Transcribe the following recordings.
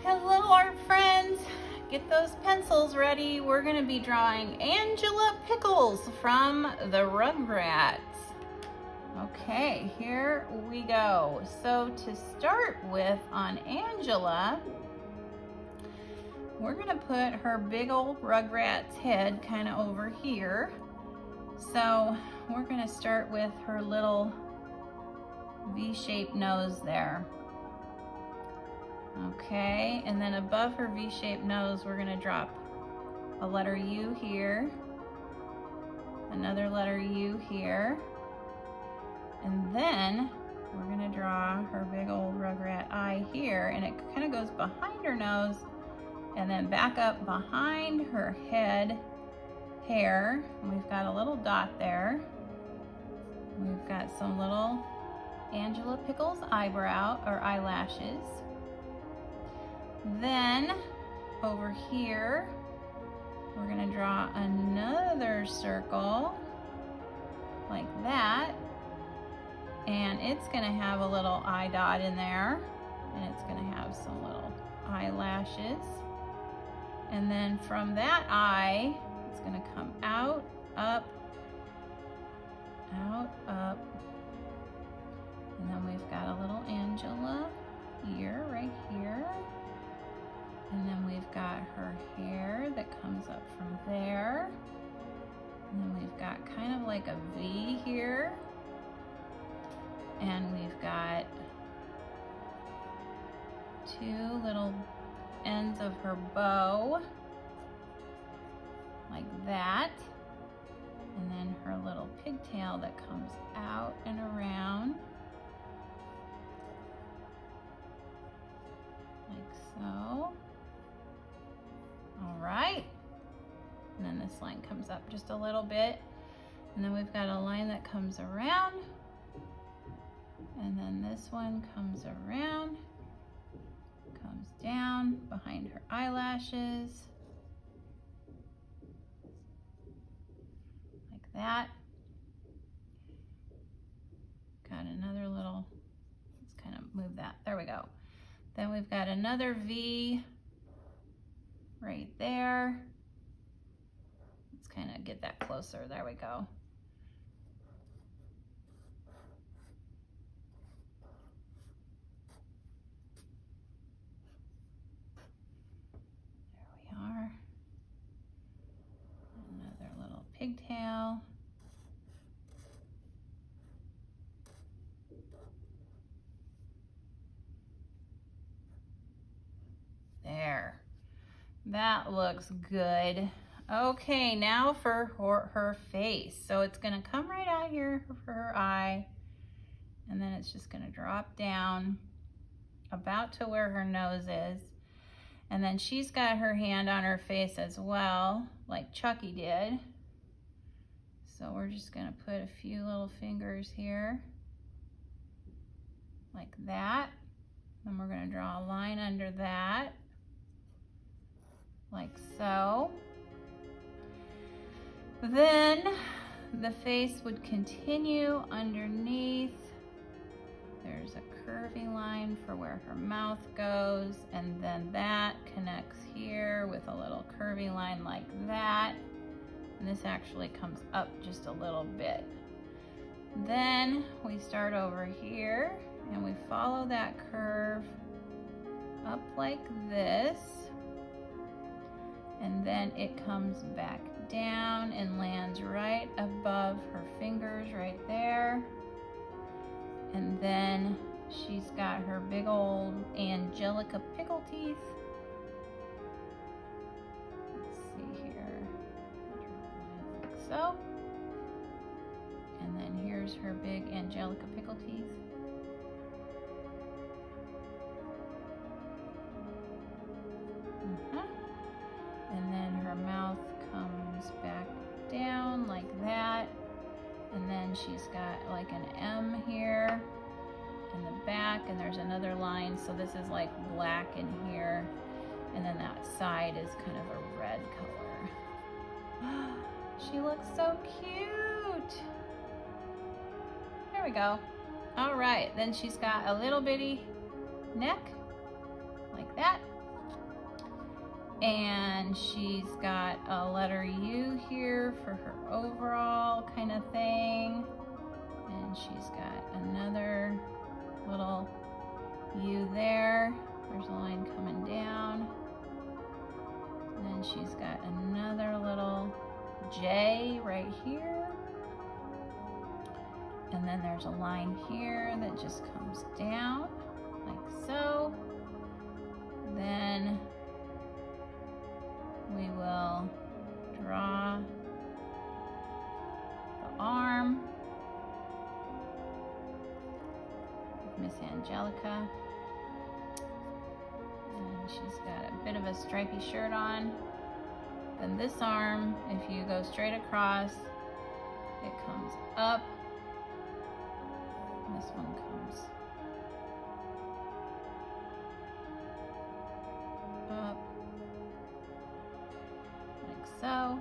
Hello, art friends. Get those pencils ready. We're going to be drawing Angela Pickles from the Rugrats. Okay, here we go. So to start with on Angela, we're going to put her big old Rugrats head kind of over here. So we're going to start with her little V-shaped nose there. Okay, and then above her V-shaped nose, we're gonna drop a letter U here, another letter U here, and then we're gonna draw her big old rugrat eye here, and it kind of goes behind her nose and then back up behind her head hair. And we've got a little dot there. We've got some little Angela Pickles eyebrow or eyelashes. Then over here, we're gonna draw another circle like that. And it's gonna have a little eye dot in there. And it's gonna have some little eyelashes. And then from that eye, it's gonna come out, up, out, up. And then we've got a little Angela ear right here. And then we've got her hair that comes up from there. And then we've got kind of like a V here. And we've got two little ends of her bow, like that. And then her little pigtail that comes out and around, like so. All right, and then this line comes up just a little bit, and then we've got a line that comes around, and then this one comes around, comes down behind her eyelashes, like that. Got another little, let's kind of move that, there we go. Then we've got another V right there. Let's kind of get that closer. There we go. There we are. Another little pigtail. There. That looks good. Okay, now for her face. So it's gonna come right out here for her eye, and then it's just gonna drop down about to where her nose is. And then she's got her hand on her face as well, like Chucky did. So we're just gonna put a few little fingers here, like that. Then we're gonna draw a line under that, like so. Then the face would continue underneath. There's a curvy line for where her mouth goes, and then that connects here with a little curvy line like that. And this actually comes up just a little bit. Then we start over here and we follow that curve up like this. And then it comes back down and lands right above her fingers right there. And then she's got her big old Angelica Pickle teeth. Let's see here, like so. And then here's her big Angelica Pickle teeth. And then her mouth comes back down like that. And then she's got like an M here in the back, and there's another line. So this is like black in here. And then that side is kind of a red color. She looks so cute. There we go. All right, then she's got a little bitty neck like that. And she's got a letter U here for her overall kind of thing. And she's got another little U there. There's a line coming down. And then she's got another little J right here. And then there's a line here that just comes down like so. Then we will draw the arm of Miss Angelica. And she's got a bit of a stripy shirt on. Then this arm, if you go straight across, it comes up. This one comes up like so.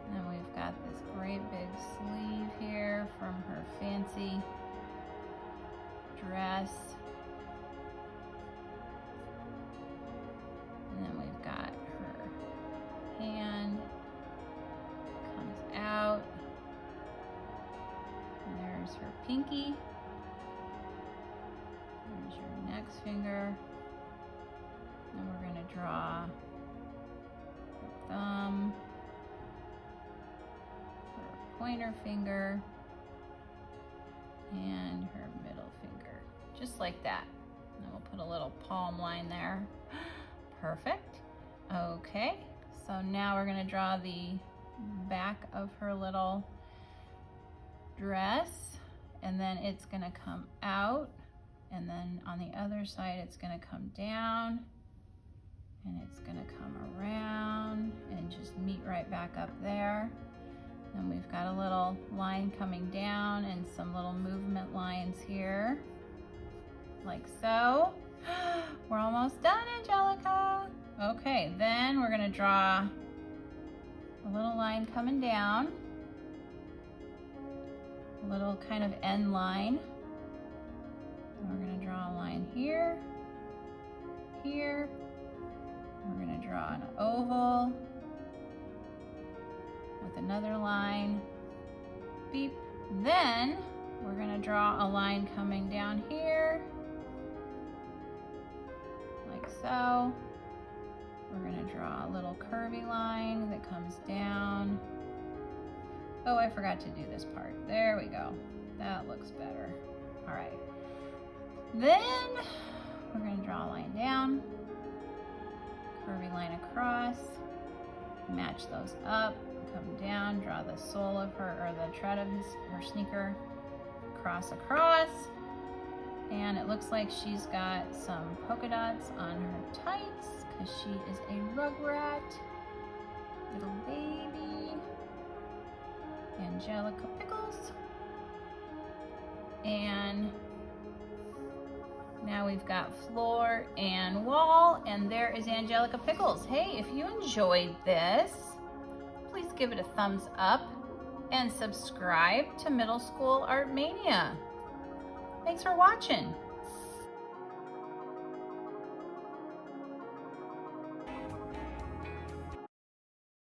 And then we've got this great big sleeve here from her fancy dress. And then we've got her hand comes out. There's her pinky. There's your next finger. And we're going to draw her thumb, her pointer finger, and her middle finger. Just like that. And we'll put a little palm line there. Perfect. Okay, so now we're going to draw the back of her little dress, and then it's going to come out, and then on the other side it's going to come down, and it's going to come around and just meet right back up there. Then we've got a little line coming down and some little movement lines here like so. We're almost done, Angelica. Okay, then we're going to draw a little line coming down, a little kind of end line. And we're going to draw a line here, here. We're going to draw an oval with another line, beep. Then we're going to draw a line coming down here, like so. We're going to draw a little curvy line that comes down. Oh, I forgot to do this part. There we go. That looks better. All right. Then we're going to draw a line down, curvy line across, match those up, come down, draw the sole of her, or the tread of her sneaker, across, and it looks like she's got some polka dots on her tights because she is a rugrat, little baby, Angelica Pickles. And now we've got floor and wall, and there is Angelica Pickles. Hey, if you enjoyed this, please give it a thumbs up and subscribe to Middle School Art Mania. Thanks for watching.